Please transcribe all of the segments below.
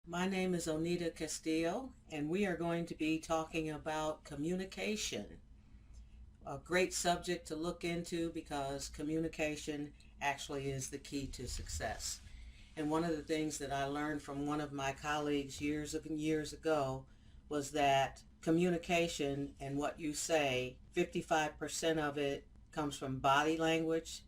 My name is Onita Castillo, and we are going to be talking about communication. A great subject to look into because communication actually is the key to success. And one of the things that I learned from one of my colleagues years and years ago was that communication and what you say, 55% of it comes from body language,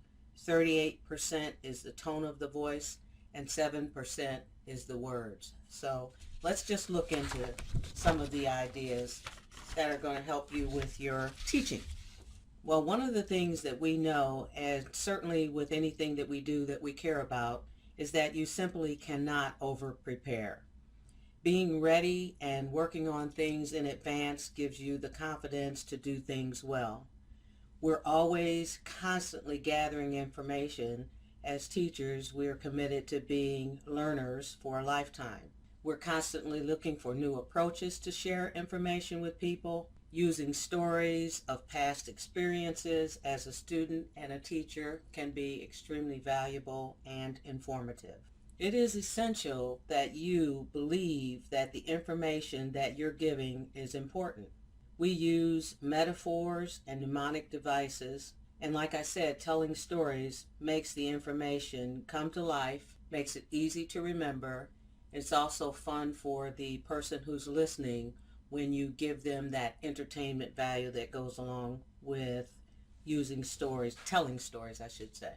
38% is the tone of the voice, and 7% is the words. So let's just look into some of the ideas that are going to help you with your teaching. Well, one of the things that we know, and certainly with anything that we do that we care about, is that you simply cannot over prepare. Being ready and working on things in advance gives you the confidence to do things well. We're always constantly gathering information. As teachers, we're committed to being learners for a lifetime. We're constantly looking for new approaches to share information with people. Using stories of past experiences as a student and a teacher can be extremely valuable and informative. It is essential that you believe that the information that you're giving is important. We use metaphors and mnemonic devices, and like I said, telling stories makes the information come to life, makes it easy to remember. It's also fun for the person who's listening when you give them that entertainment value that goes along with using stories, telling stories, I should say.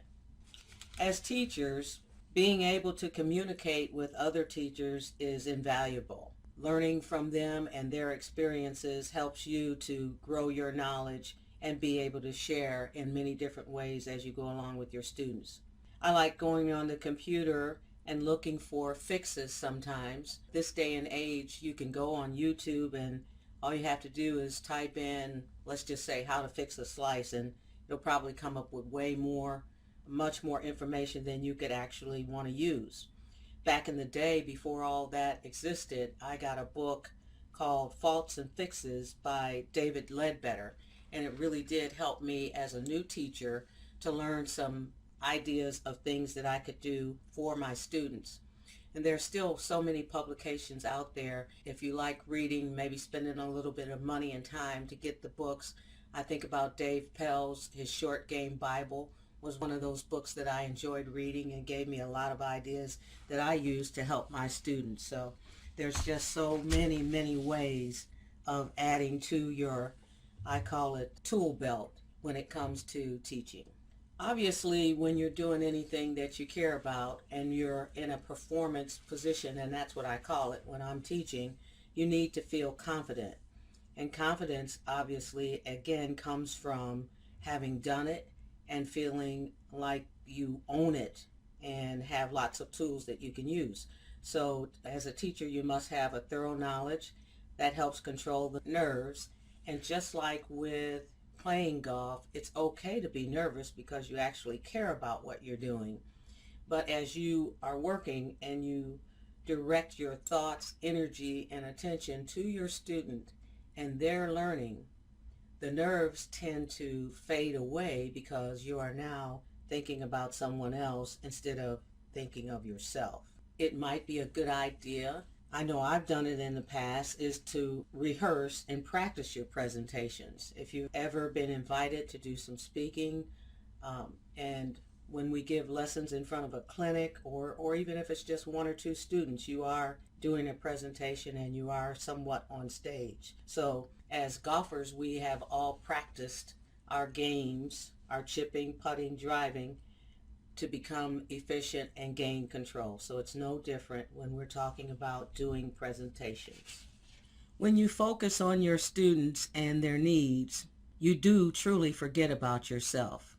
As teachers, being able to communicate with other teachers is invaluable. Learning from them and their experiences helps you to grow your knowledge and be able to share in many different ways as you go along with your students. I like going on the computer and looking for fixes sometimes. This day and age, you can go on YouTube and all you have to do is type in, let's just say, how to fix a slice, and you'll probably come up with much more information than you could actually want to use. Back in the day, before all that existed, I got a book called Faults and Fixes by David Ledbetter, and it really did help me as a new teacher to learn some ideas of things that I could do for my students. And there's still so many publications out there. If you like reading, maybe spending a little bit of money and time to get the books. I think about Dave Pell's, his Short Game Bible was one of those books that I enjoyed reading and gave me a lot of ideas that I use to help my students. So there's just so many ways of adding to your, I call it, tool belt when it comes to teaching. Obviously, when you're doing anything that you care about and you're in a performance position, and that's what I call it when I'm teaching, you need to feel confident. And confidence, obviously, again, comes from having done it and feeling like you own it and have lots of tools that you can use. So, as a teacher, you must have a thorough knowledge that helps control the nerves. And just like with playing golf, it's okay to be nervous because you actually care about what you're doing. But as you are working and you direct your thoughts, energy, and attention to your student and their learning, the nerves tend to fade away because you are now thinking about someone else instead of thinking of yourself. It might be a good idea, I know I've done it in the past, is to rehearse and practice your presentations. If you've ever been invited to do some speaking, and when we give lessons in front of a clinic, or even if it's just one or two students, you are doing a presentation and you are somewhat on stage. So as golfers, we have all practiced our games, our chipping, putting, driving, to become efficient and gain control. So it's no different when we're talking about doing presentations. When you focus on your students and their needs, you do truly forget about yourself.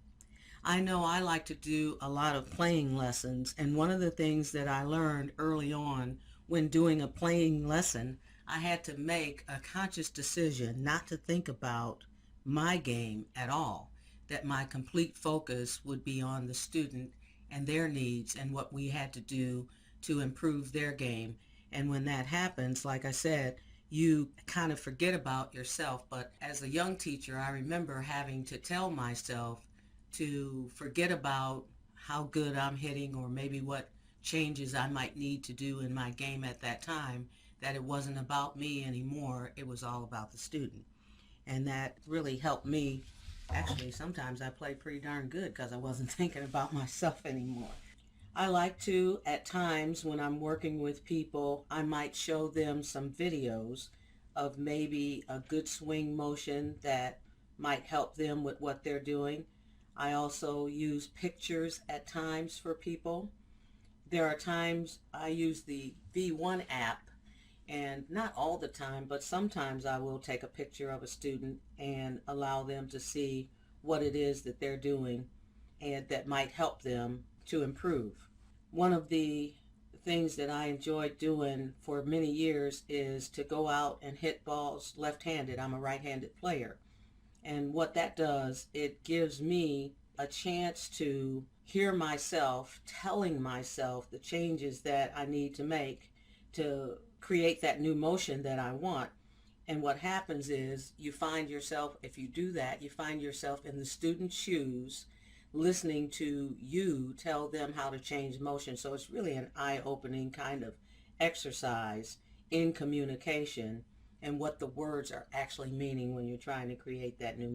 I know I like to do a lot of playing lessons, and one of the things that I learned early on when doing a playing lesson, I had to make a conscious decision not to think about my game at all, that my complete focus would be on the student and their needs and what we had to do to improve their game. And when that happens, like I said, you kind of forget about yourself. But as a young teacher, I remember having to tell myself to forget about how good I'm hitting or maybe what changes I might need to do in my game at that time, that it wasn't about me anymore, it was all about the student. And that really helped me. Actually, sometimes I played pretty darn good because I wasn't thinking about myself anymore. I like to, at times when I'm working with people, I might show them some videos of maybe a good swing motion that might help them with what they're doing. I also use pictures at times for people. There are times I use the V1 app, and not all the time, but sometimes I will take a picture of a student and allow them to see what it is that they're doing and that might help them to improve. One of the things that I enjoyed doing for many years is to go out and hit balls left-handed. I'm a right-handed player. And what that does, it gives me a chance to hear myself telling myself the changes that I need to make to create that new motion that I want. And what happens is you find yourself, if you do that, you find yourself in the student's shoes listening to you tell them how to change motion. So it's really an eye-opening kind of exercise in communication and what the words are actually meaning when you're trying to create that new